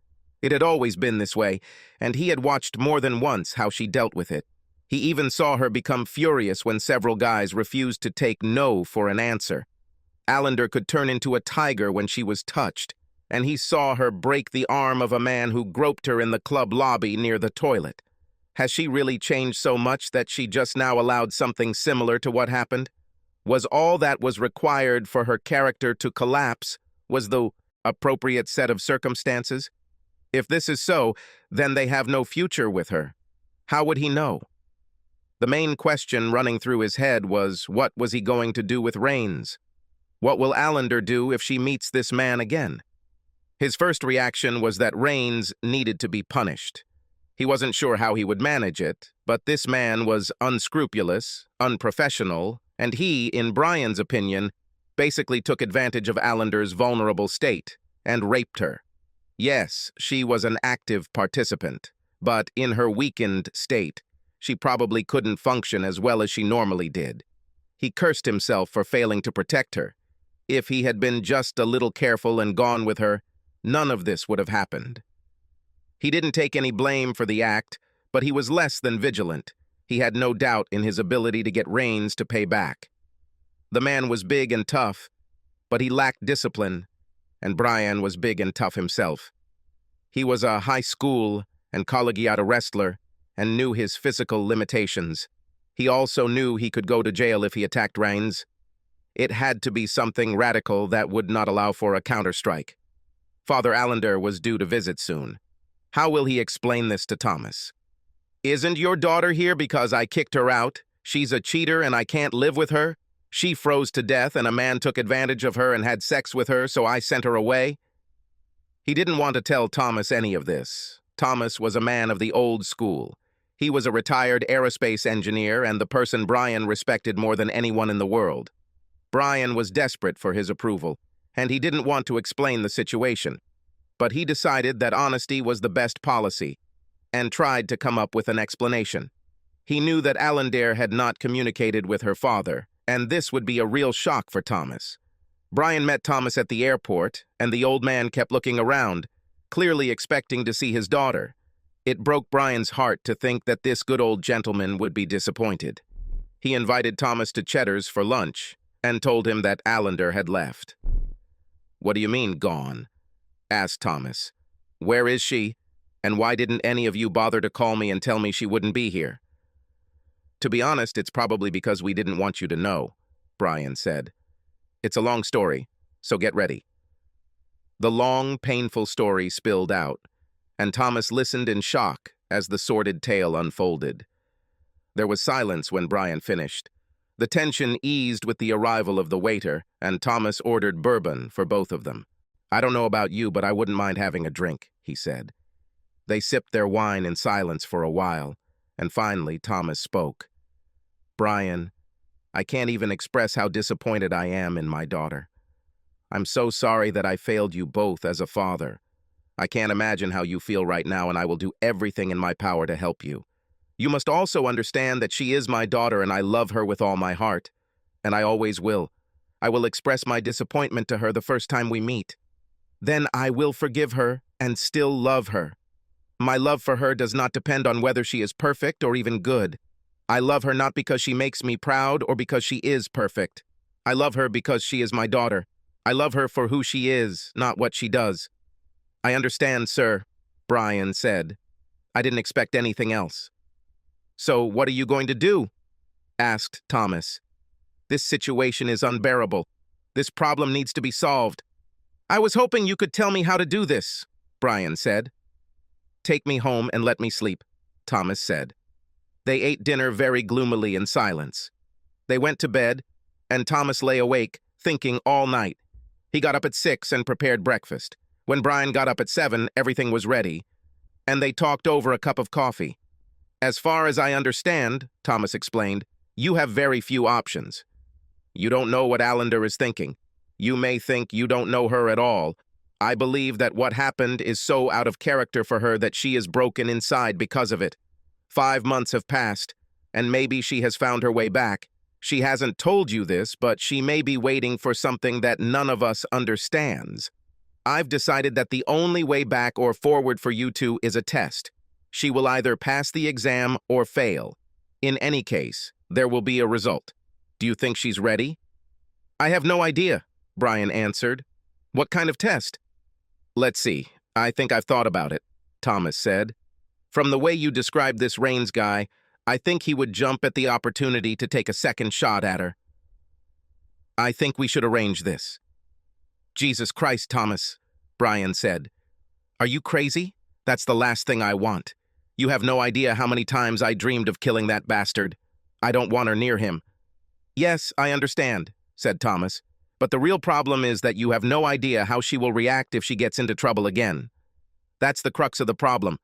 Speaker 1: It had always been this way, and he had watched more than once how she dealt with it. He even saw her become furious when several guys refused to take no for an answer. Allender could turn into a tiger when she was touched, and he saw her break the arm of a man who groped her in the club lobby near the toilet. Has she really changed so much that she just now allowed something similar to what happened? Was all that was required for her character to collapse was the appropriate set of circumstances? If this is so, then they have no future with her. How would he know? The main question running through his head was, what was he going to do with Rains? What will Allender do if she meets this man again? His first reaction was that Rains needed to be punished. He wasn't sure how he would manage it, but this man was unscrupulous, unprofessional, and he, in Brian's opinion, basically took advantage of Allender's vulnerable state and raped her. Yes, she was an active participant, but in her weakened state, she probably couldn't function as well as she normally did. He cursed himself for failing to protect her. If he had been just a little careful and gone with her, none of this would have happened. He didn't take any blame for the act, but he was less than vigilant. He had no doubt in his ability to get Rains to pay back. The man was big and tough, but he lacked discipline, and Brian was big and tough himself. He was a high school and collegiate wrestler and knew his physical limitations. He also knew he could go to jail if he attacked Rains. It had to be something radical that would not allow for a counterstrike. Father Allender was due to visit soon. How will he explain this to Thomas? Isn't your daughter here because I kicked her out? She's a cheater and I can't live with her? She froze to death and a man took advantage of her and had sex with her, so I sent her away? He didn't want to tell Thomas any of this. Thomas was a man of the old school. He was a retired aerospace engineer and the person Brian respected more than anyone in the world. Brian was desperate for his approval, and he didn't want to explain the situation. But he decided that honesty was the best policy, and tried to come up with an explanation. He knew that Allender had not communicated with her father, and this would be a real shock for Thomas. Brian met Thomas at the airport, and the old man kept looking around, clearly expecting to see his daughter. It broke Brian's heart to think that this good old gentleman would be disappointed. He invited Thomas to Cheddar's for lunch, and told him that Allender had left. What do you mean, gone? Asked Thomas. Where is she? And why didn't any of you bother to call me and tell me she wouldn't be here? To be honest, it's probably because we didn't want you to know, Brian said. It's a long story, so get ready. The long, painful story spilled out, and Thomas listened in shock as the sordid tale unfolded. There was silence when Brian finished. The tension eased with the arrival of the waiter, and Thomas ordered bourbon for both of them. I don't know about you, but I wouldn't mind having a drink, he said. They sipped their wine in silence for a while, and finally Thomas spoke. "Brian, I can't even express how disappointed I am in my daughter. I'm so sorry that I failed you both as a father. I can't imagine how you feel right now, and I will do everything in my power to help you. You must also understand that she is my daughter and I love her with all my heart, and I always will. I will express my disappointment to her the first time we meet. Then I will forgive her and still love her. My love for her does not depend on whether she is perfect or even good. I love her not because she makes me proud or because she is perfect. I love her because she is my daughter. I love her for who she is, not what she does." "I understand, sir," Brian said. "I didn't expect anything else." "So what are you going to do?" asked Thomas. "This situation is unbearable. This problem needs to be solved." "I was hoping you could tell me how to do this," Brian said. "Take me home and let me sleep," Thomas said. They ate dinner very gloomily in silence. They went to bed, and Thomas lay awake, thinking all night. He got up at 6 and prepared breakfast. When Brian got up at 7, everything was ready, and they talked over a cup of coffee. "As far as I understand," Thomas explained, "you have very few options. You don't know what Allender is thinking. You may think you don't know her at all. I believe that what happened is so out of character for her that she is broken inside because of it. 5 months have passed, and maybe she has found her way back. She hasn't told you this, but she may be waiting for something that none of us understands. I've decided that the only way back or forward for you two is a test. She will either pass the exam or fail. In any case, there will be a result. Do you think she's ready?" "I have no idea," Brian answered. "What kind of test?" "Let's see. I think I've thought about it," Thomas said. "From the way you described this Rains guy, I think he would jump at the opportunity to take a second shot at her. I think we should arrange this." "Jesus Christ, Thomas," Brian said. "Are you crazy? That's the last thing I want. You have no idea how many times I dreamed of killing that bastard. I don't want her near him." "Yes, I understand," said Thomas. "But the real problem is that you have no idea how she will react if she gets into trouble again. That's the crux of the problem.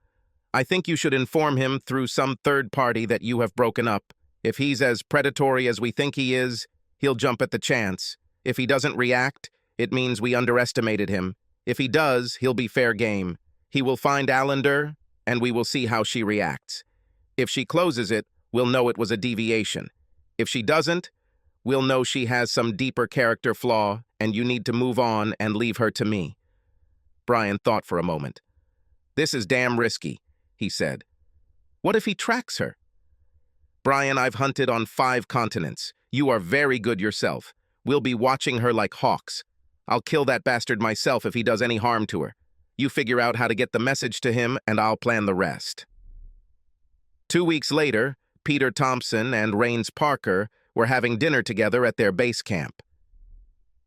Speaker 1: I think you should inform him through some third party that you have broken up. If he's as predatory as we think he is, he'll jump at the chance. If he doesn't react, it means we underestimated him. If he does, he'll be fair game. He will find Allender, and we will see how she reacts. If she closes it, we'll know it was a deviation. If she doesn't, we'll know she has some deeper character flaw, and you need to move on and leave her to me." Brian thought for a moment. "This is damn risky," he said. "What if he tracks her?" "Brian, I've hunted on 5 continents. You are very good yourself. We'll be watching her like hawks. I'll kill that bastard myself if he does any harm to her. You figure out how to get the message to him, and I'll plan the rest." 2 weeks later, Peter Thompson and Rains Parker were having dinner together at their base camp.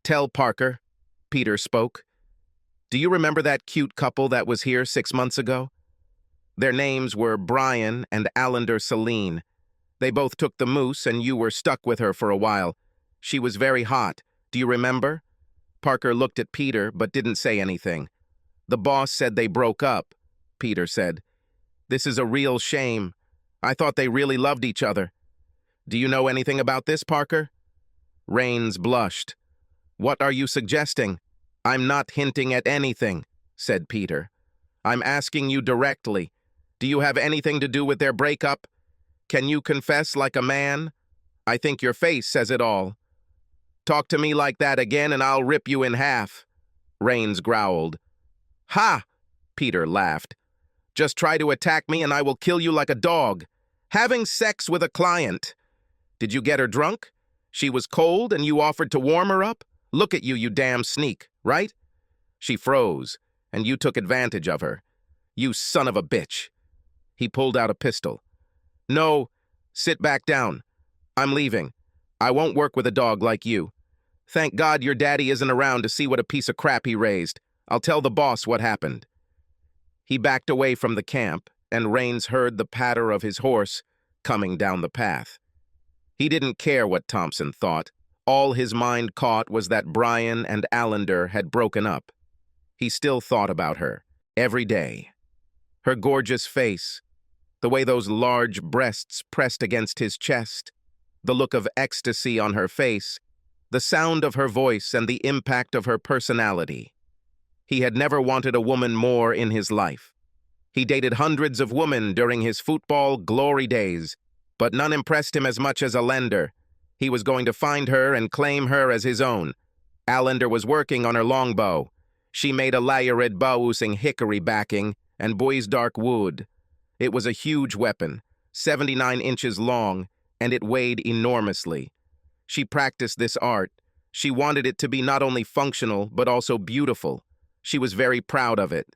Speaker 1: "Tell Parker," Peter spoke. "Do you remember that cute couple that was here 6 months ago? Their names were Brian and Allender Celine. They both took the moose, and you were stuck with her for a while. She was very hot. Do you remember?" Parker looked at Peter but didn't say anything. "The boss said they broke up," Peter said. "This is a real shame. I thought they really loved each other. Do you know anything about this, Parker?" Rains blushed. "What are you suggesting?" "I'm not hinting at anything," said Peter. "I'm asking you directly. Do you have anything to do with their breakup? Can you confess like a man? I think your face says it all." "Talk to me like that again and I'll rip you in half," Rains growled. "Ha!" Peter laughed. "Just try to attack me and I will kill you like a dog. Having sex with a client. Did you get her drunk? She was cold and you offered to warm her up? Look at you, you damn sneak, right? She froze, and you took advantage of her. You son of a bitch." He pulled out a pistol. "No, sit back down. I'm leaving. I won't work with a dog like you. Thank God your daddy isn't around to see what a piece of crap he raised. I'll tell the boss what happened." He backed away from the camp, and Rains heard the patter of his horse coming down the path. He didn't care what Thompson thought. All his mind caught was that Brian and Allender had broken up. He still thought about her, every day. Her gorgeous face, the way those large breasts pressed against his chest, the look of ecstasy on her face, the sound of her voice and the impact of her personality. He had never wanted a woman more in his life. He dated hundreds of women during his football glory days, but none impressed him as much as Allender. He was going to find her and claim her as his own. Allender was working on her longbow. She made a layered bow using hickory backing and bois d'arc wood. It was a huge weapon, 79 inches long, and it weighed enormously. She practiced this art. She wanted it to be not only functional, but also beautiful. She was very proud of it.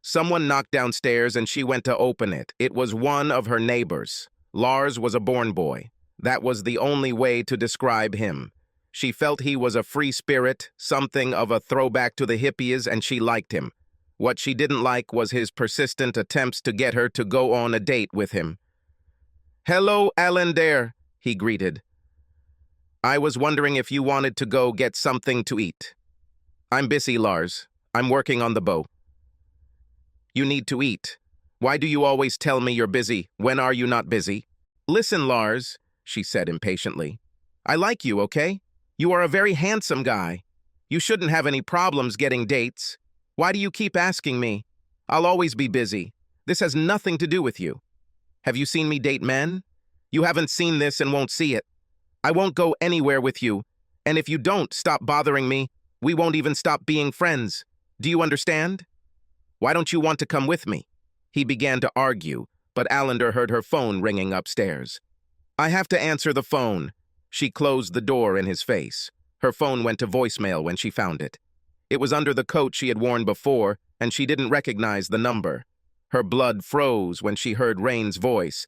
Speaker 1: Someone knocked downstairs and she went to open it. It was one of her neighbors. Lars was a born boy. That was the only way to describe him. She felt he was a free spirit, something of a throwback to the hippies, and she liked him. What she didn't like was his persistent attempts to get her to go on a date with him. "Hello, Allender," he greeted. "I was wondering if you wanted to go get something to eat." "I'm busy, Lars. I'm working on the bow." "You need to eat. Why do you always tell me you're busy? When are you not busy?" "Listen, Lars," she said impatiently. "I like you, okay? You are a very handsome guy. You shouldn't have any problems getting dates. Why do you keep asking me? I'll always be busy. This has nothing to do with you. Have you seen me date men? You haven't seen this and won't see it. I won't go anywhere with you, and if you don't stop bothering me, we won't even stop being friends. Do you understand? Why don't you want to come with me?" He began to argue, but Allender heard her phone ringing upstairs. "I have to answer the phone." She closed the door in his face. Her phone went to voicemail when she found it. It was under the coat she had worn before, and she didn't recognize the number. Her blood froze when she heard Rain's voice.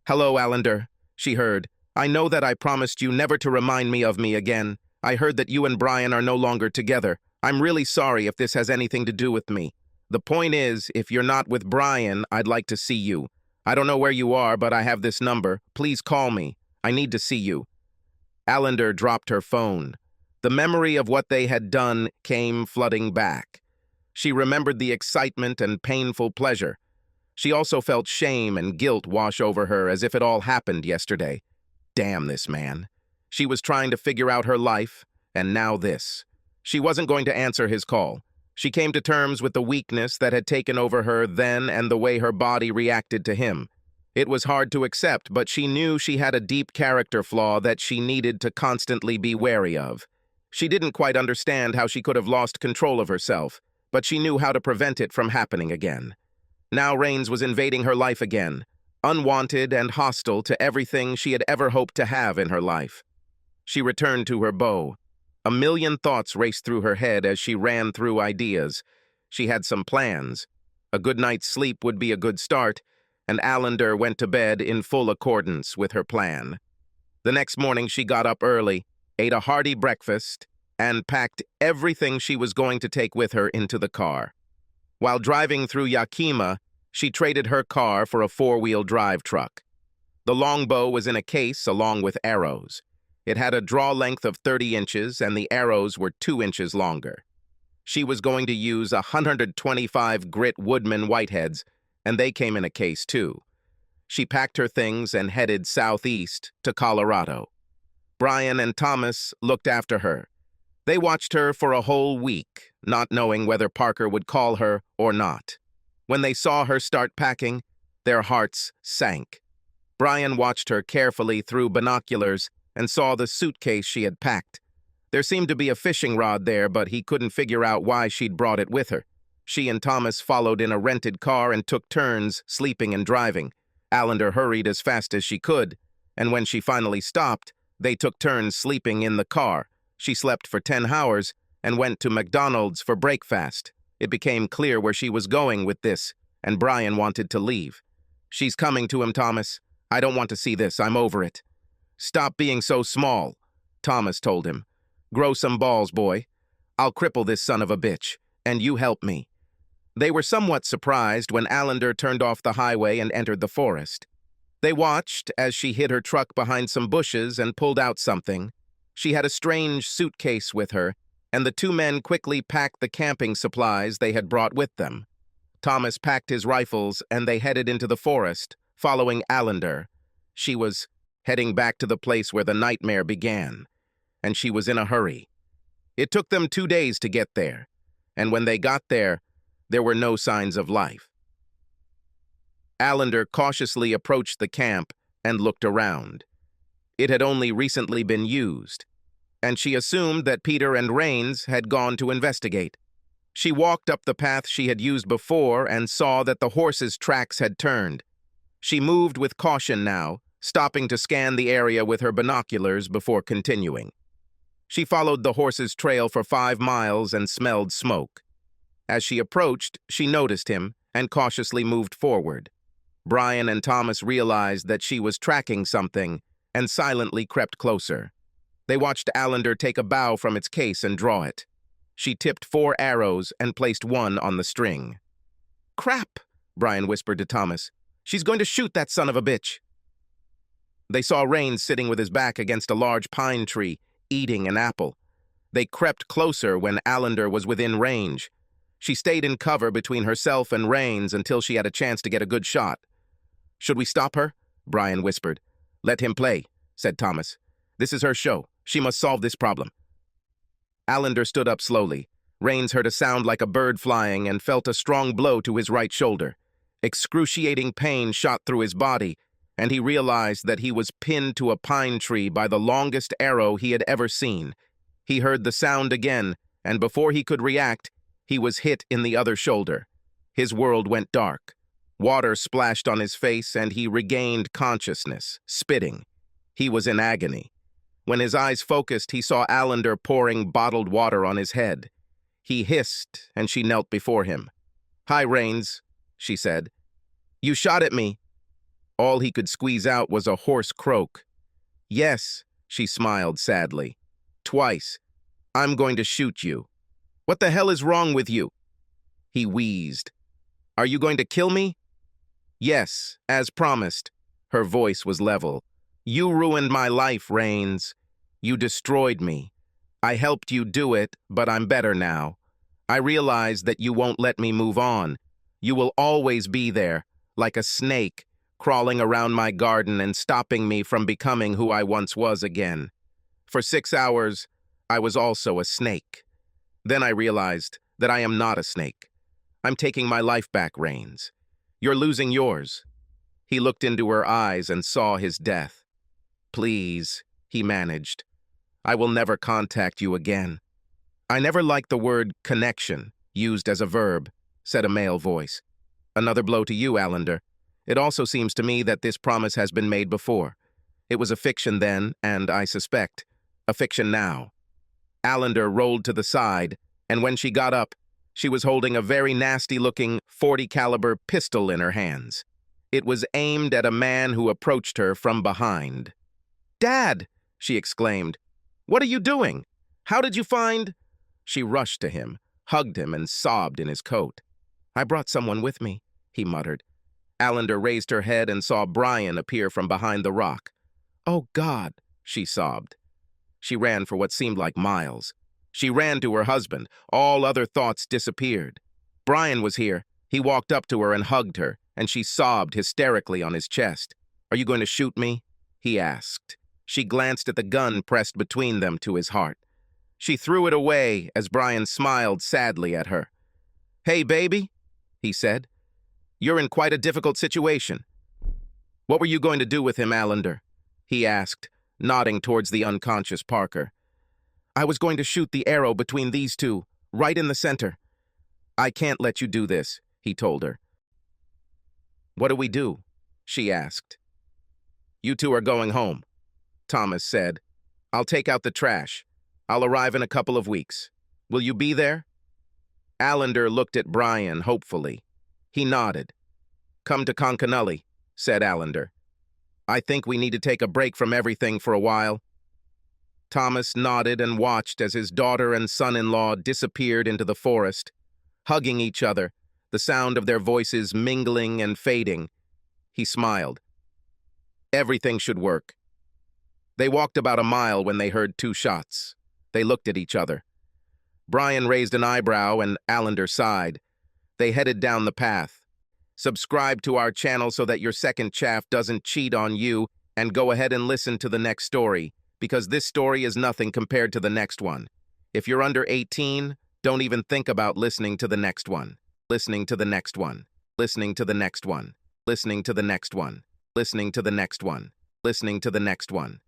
Speaker 1: "Hello, Allender," she heard. "I know that I promised you never to remind me of me again. I heard that you and Brian are no longer together. I'm really sorry if this has anything to do with me. The point is, if you're not with Brian, I'd like to see you. I don't know where you are, but I have this number. Please call me. I need to see you." Allender dropped her phone. The memory of what they had done came flooding back. She remembered the excitement and painful pleasure. She also felt shame and guilt wash over her as if it all happened yesterday. Damn this man. She was trying to figure out her life, and now this. She wasn't going to answer his call. She came to terms with the weakness that had taken over her then and the way her body reacted to him. It was hard to accept, but she knew she had a deep character flaw that she needed to constantly be wary of. She didn't quite understand how she could have lost control of herself, but she knew how to prevent it from happening again. Now Rains was invading her life again, unwanted and hostile to everything she had ever hoped to have in her life. She returned to her bow. A million thoughts raced through her head as she ran through ideas. She had some plans. A good night's sleep would be a good start, and Allender went to bed in full accordance with her plan. The next morning she got up early, ate a hearty breakfast, and packed everything she was going to take with her into the car. While driving through Yakima, she traded her car for a four-wheel drive truck. The longbow was in a case along with arrows. It had a draw length of 30 inches, and the arrows were 2 inches longer. She was going to use 125 grit Woodman Whiteheads, and they came in a case too. She packed her things and headed southeast to Colorado. Brian and Thomas looked after her. They watched her for a whole week, not knowing whether Parker would call her or not. When they saw her start packing, their hearts sank. Brian watched her carefully through binoculars and saw the suitcase she had packed. There seemed to be a fishing rod there, but he couldn't figure out why she'd brought it with her. She and Thomas followed in a rented car and took turns sleeping and driving. Allender hurried as fast as she could, and when she finally stopped, they took turns sleeping in the car. She slept for 10 hours and went to McDonald's for breakfast. It became clear where she was going with this, and Brian wanted to leave. "She's coming to him, Thomas. I don't want to see this. I'm over it." "Stop being so small," Thomas told him. "Grow some balls, boy. I'll cripple this son of a bitch, and you help me." They were somewhat surprised when Allender turned off the highway and entered the forest. They watched as she hid her truck behind some bushes and pulled out something. She had a strange suitcase with her, and the two men quickly packed the camping supplies they had brought with them. Thomas packed his rifles and they headed into the forest, following Allender. She was heading back to the place where the nightmare began, and she was in a hurry. It took them 2 days to get there, and when they got there were no signs of life. Allender cautiously approached the camp and looked around. It had only recently been used, and she assumed that Peter and Rains had gone to investigate. She walked up the path she had used before and saw that the horses' tracks had turned. She moved with caution now, stopping to scan the area with her binoculars before continuing. She followed the horse's trail for 5 miles and smelled smoke. As she approached, she noticed him and cautiously moved forward. Brian and Thomas realized that she was tracking something and silently crept closer. They watched Allender take a bow from its case and draw it. She tipped 4 arrows and placed one on the string. "Crap," Brian whispered to Thomas. "She's going to shoot that son of a bitch." They saw Rains sitting with his back against a large pine tree, eating an apple. They crept closer when Allender was within range. She stayed in cover between herself and Rains until she had a chance to get a good shot. "Should we stop her?" Brian whispered. "Let him play," said Thomas. "This is her show. She must solve this problem." Allender stood up slowly. Rains heard a sound like a bird flying and felt a strong blow to his right shoulder. Excruciating pain shot through his body, and he realized that he was pinned to a pine tree by the longest arrow he had ever seen. He heard the sound again, and before he could react, he was hit in the other shoulder. His world went dark. Water splashed on his face, and he regained consciousness, spitting. He was in agony. When his eyes focused, he saw Allender pouring bottled water on his head. He hissed, and she knelt before him. "Hi, Rains," she said. "You shot at me." All he could squeeze out was a hoarse croak. "Yes," she smiled sadly. "Twice. I'm going to shoot you." "What the hell is wrong with you?" He wheezed. "Are you going to kill me?" "Yes, as promised." Her voice was level. "You ruined my life, Rains. You destroyed me. I helped you do it, but I'm better now. I realize that you won't let me move on. You will always be there, like a snake, crawling around my garden and stopping me from becoming who I once was again. For 6 hours, I was also a snake. Then I realized that I am not a snake. I'm taking my life back, Rains. You're losing yours." He looked into her eyes and saw his death. "Please," he managed. "I will never contact you again." "I never liked the word connection, used as a verb," said a male voice. "Another blow to you, Allender. It also seems to me that this promise has been made before. It was a fiction then, and I suspect, a fiction now." Allender rolled to the side, and when she got up, she was holding a very nasty-looking .40 caliber pistol in her hands. It was aimed at a man who approached her from behind. "Dad!" she exclaimed. "What are you doing? How did you find—" She rushed to him, hugged him, and sobbed in his coat. "I brought someone with me," he muttered. Allender raised her head and saw Brian appear from behind the rock. "Oh, God," she sobbed. She ran for what seemed like miles. She ran to her husband. All other thoughts disappeared. Brian was here. He walked up to her and hugged her, and she sobbed hysterically on his chest. "Are you going to shoot me?" he asked. She glanced at the gun pressed between them to his heart. She threw it away as Brian smiled sadly at her. "Hey, baby," he said. "You're in quite a difficult situation." "What were you going to do with him, Allender?" he asked, nodding towards the unconscious Parker. "I was going to shoot the arrow between these two, right in the center." "I can't let you do this," he told her. "What do we do?" she asked. "You two are going home," Thomas said. "I'll take out the trash. I'll arrive in a couple of weeks. Will you be there?" Allender looked at Brian hopefully. He nodded. "Come to Concanully," said Allender. "I think we need to take a break from everything for a while." Thomas nodded and watched as his daughter and son-in-law disappeared into the forest, hugging each other, the sound of their voices mingling and fading. He smiled. Everything should work. They walked about a mile when they heard 2 shots. They looked at each other. Brian raised an eyebrow and Allender sighed. They headed down the path. Subscribe to our channel so that your second chaff doesn't cheat on you, and go ahead and listen to the next story, because this story is nothing compared to the next one. If you're under 18, don't even think about listening to the next one. Listening to the next one. Listening to the next one. Listening to the next one. Listening to the next one. Listening to the next one.